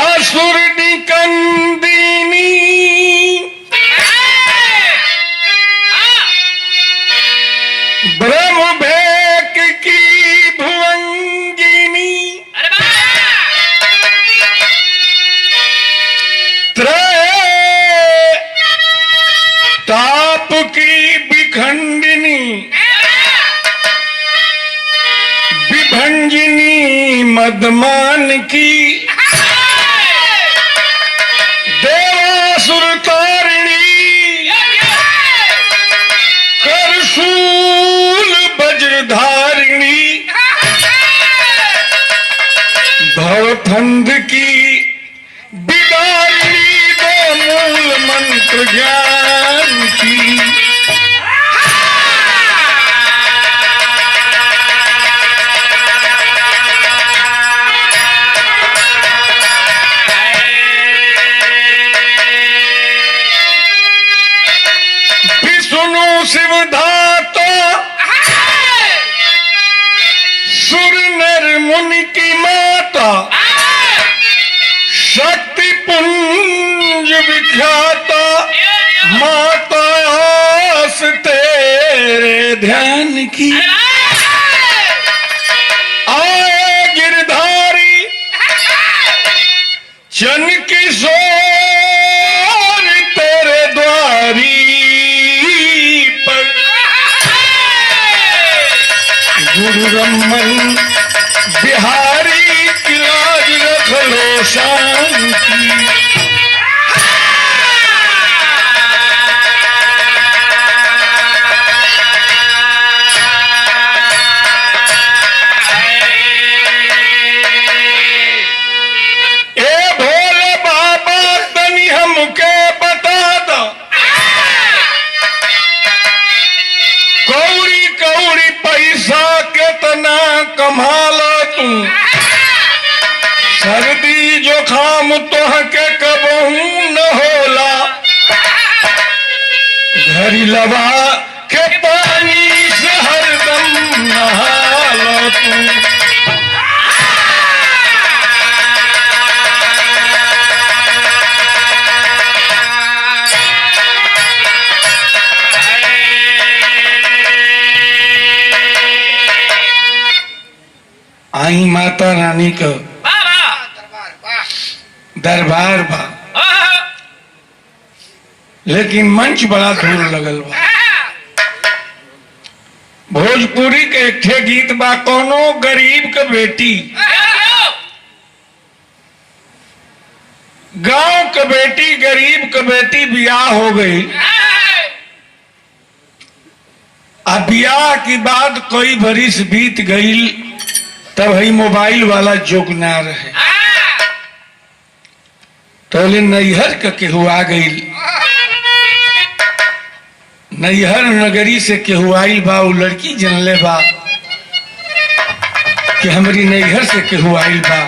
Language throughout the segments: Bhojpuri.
असुर निकंदिनी ब्रह्म भेक की भुवंगिनी त्रय ताप की विखंडिनी विभंगिनी मदमान की देवासुर तारिणी करशूल वज्रधारिणी भवफंद की बिदारिणी दो मूल मंत्र ज्ञान की शिवधाता सुर नर मुनि की माता शक्ति पुंज विख्याता माता आस तेरे ध्यान की आए गिरधारी चन किशोर तेरे द्वारी गुरु रमन बिहारी की लाज रख लो शांति ए भोले बाबा तनी हमके बता दो कौड़ी कौड़ी पैसा कितना कमा लो तू सर्दी जोखाम तोहके कबहू न होला घरी लवा के पानी से हरदम नहा लो तू आई माता रानी का दरबार बा लेकिन मंच बड़ा दूर लगल बा। भोजपुरी के एक ठे गीत बा कोनो गरीब के बेटी गांव के बेटी गरीब के बेटी बियाह हो गई अब बियाह की बाद कोई बरिस बीत गई तब ही मोबाइल वाला जोग ना रहे तो नैहर के केहू आ गई नैहर नगरी से केहू आइल बा वो लड़की जनले बा कि हमारी नैहर से केहू आइल बा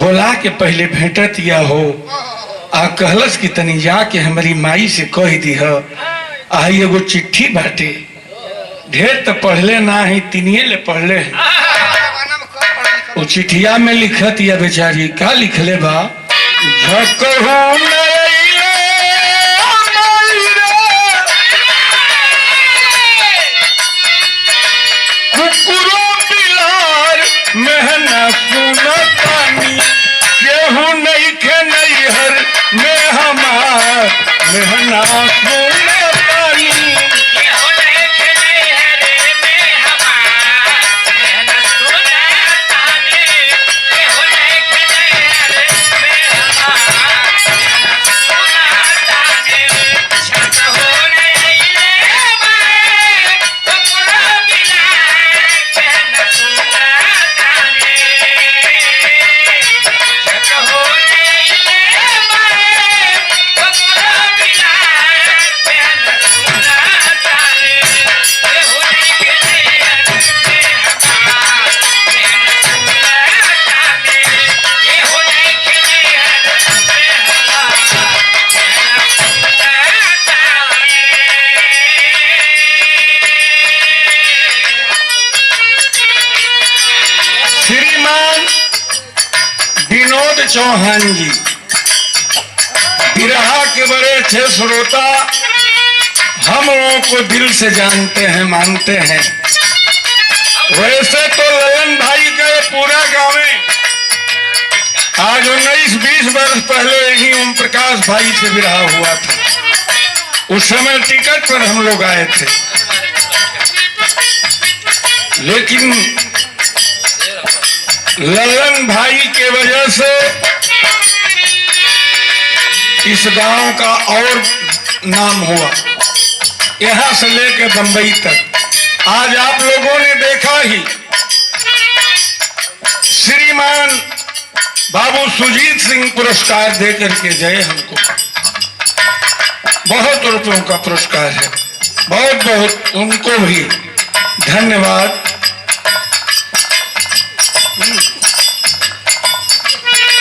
बोला के पहले भेंटत या हो आ कहलस कि तनी जाके हमारी माई से कह दी आई एगो चिट्ठी बाटे ढेर तो पढ़ले ना ही तिनिये ले पढ़ले है वो चिट्ठिया में लिखत या बेचारी का लिखले बा कुकुरो बिलार मेहना सुनतानी केहू नहीं के नैहर में हमार मेहना सुनतानी चौहान जी बिरहा के बड़े थे श्रोता, हम लोगों को दिल से जानते हैं, मानते हैं। वैसे तो ललन भाई का ये पूरा गाँव में आज 19-20 वर्ष पहले ही ओम प्रकाश भाई से बिरहा हुआ था। उस समय टिकट पर हम लोग आए थे, लेकिन ललन भाई के वजह से इस गांव का और नाम हुआ, यहां से लेकर बंबई तक। आज आप लोगों ने देखा ही, श्रीमान बाबू सुजीत सिंह पुरस्कार देकर के गए हमको, बहुत रुपयों का पुरस्कार है, बहुत बहुत उनको भी धन्यवाद।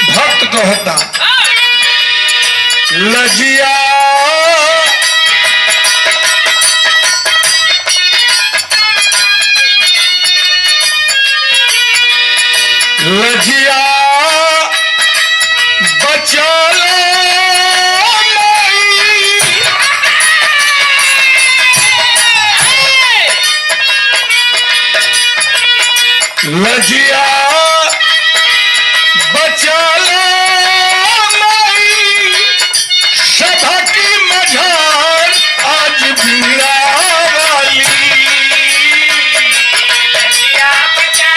भक्त कहता लजिया लजिया बचा लो लजिया बचा लो सभा की मझार आज बीड़ा वाली लजिया बचा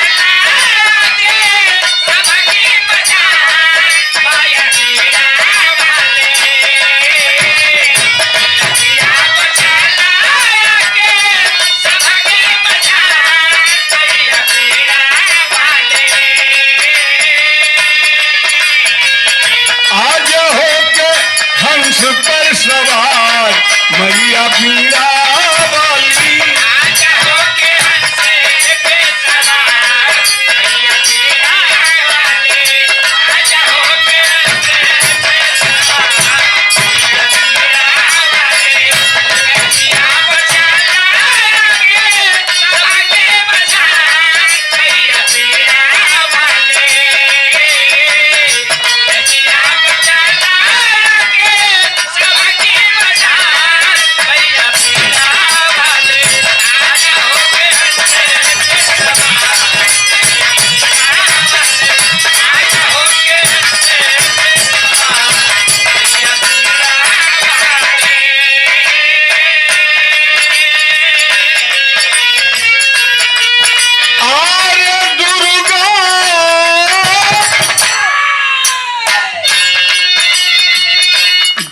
सभा की मझार माया बीड़ा वाली लजिया बचा सभा की मझार माया बीड़ा वाली। आज हो के हंस पर सवार मैया बीड़ा वाली, आज हो के हंस पे सवार मैया बीड़ा वाली, आज हो के हंस पे सवार मैया बीड़ा वाली। लजिया बचा सभा के मझार मैया बीड़ा वाली, लजिया बचा सभा के मझार मैया बीड़ा वाली, आज हो के हंस पे सवार आज हो के हंस पे सवार मैया बीड़ा वाली। आर्य दुर्गा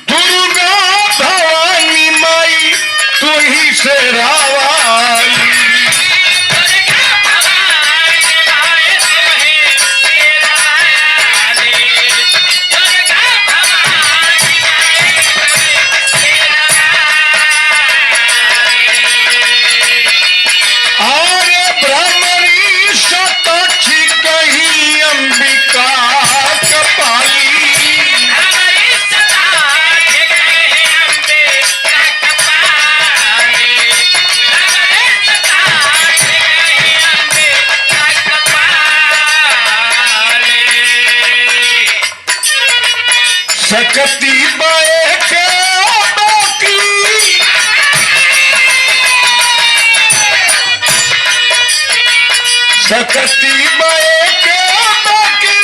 दुर्गा भवानी माई तू ही से रावाली, दुर्गा भवानी माई तू ही से रावाली, दुर्गा भवानी माई तू ही से रावाली। आर्य ब्रह्मरी शताक्षी कही अंबिका कपाली, हमारी शताक्षी कही अंबिका कपाली, हमारी शताक्षी कही अंबिका कपाली। सकती बाए के बाकी सकती बाए के बाकी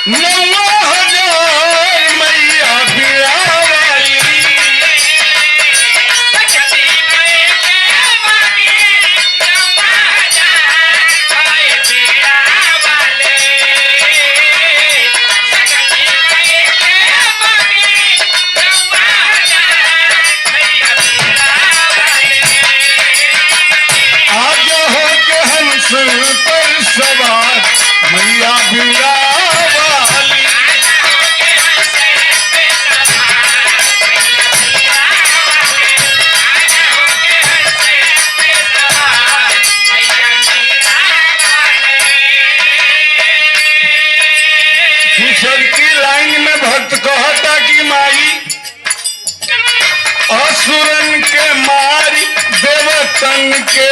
9,000 मैया बीड़ा वाली, सकती बाए के बाकी 9,000 मैया बीड़ा वाली, सकती बाए के बाकी 9,000 मैया बीड़ा वाली। आज हो के हंस पर सवार मैया बीड़ा वाली, आज हो के हंस पे सवार मैया बीड़ा वाली, आज हो के हंस पे सवार मैया बीड़ा वाली। दूसर की लाइन में भक्त कहता कि माई असुरन के मारी देवतन के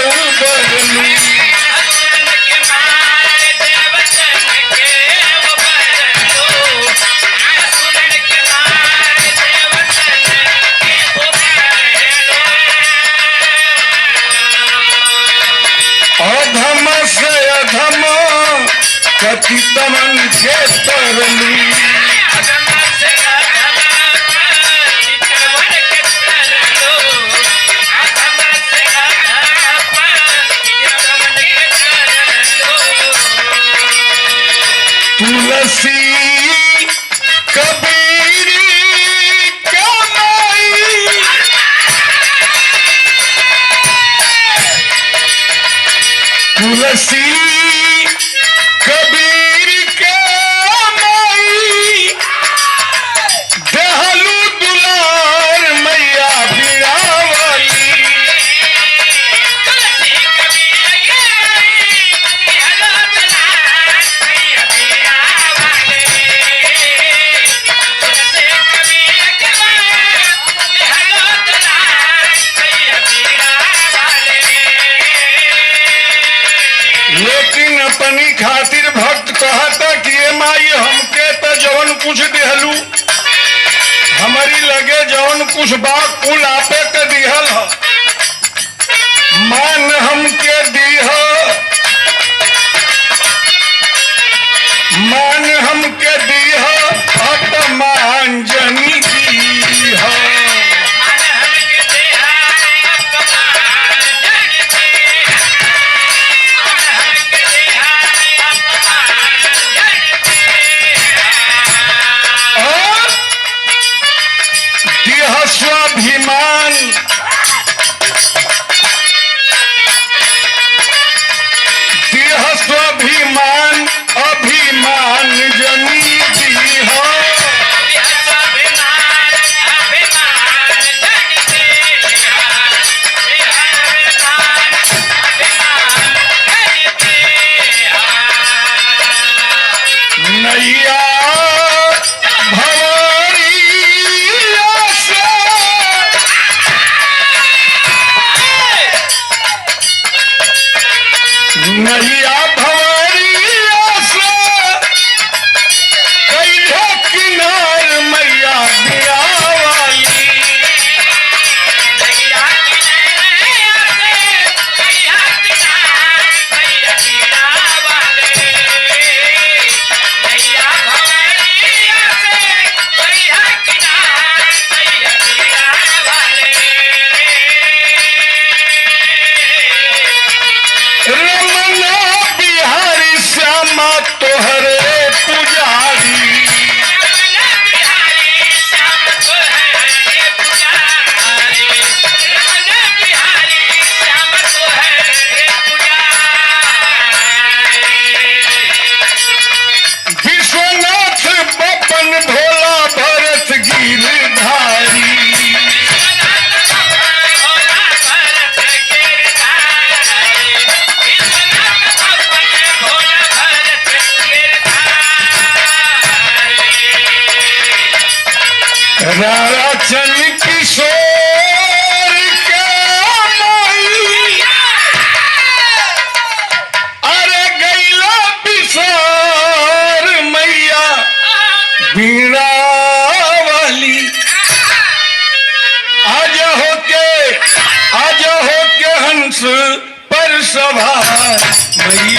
उबरनी, असुरन के मारी देवतन के उबरनी, अधम से अधम कति तमन के तरली तुलसी कबीरी कमाई तुलसी कबीर के माई दहलू दुलार मैया बिरावली लेकिन अपनी खातिर भक्त कहता कि ये माई हमके तो जवन कुछ दिहलू हमारी लगे जवन कुछ बा कुल आपे के दिहल ह मान हमके दीह मान हमके दीह अपमान जनी दीह स्वाभिमान देह स्वाभिमान अभिमान जनी दीह नैया नैया भवरिया से कैले किनार मैया दिया वाली तोहरे पुजारी विश्वनाथ बपन भोला भरत गिरधारी राराचन किशोर के माई अरे गैला बिसार मैया बीड़ा वाली आज होके हंस पर सवार मैया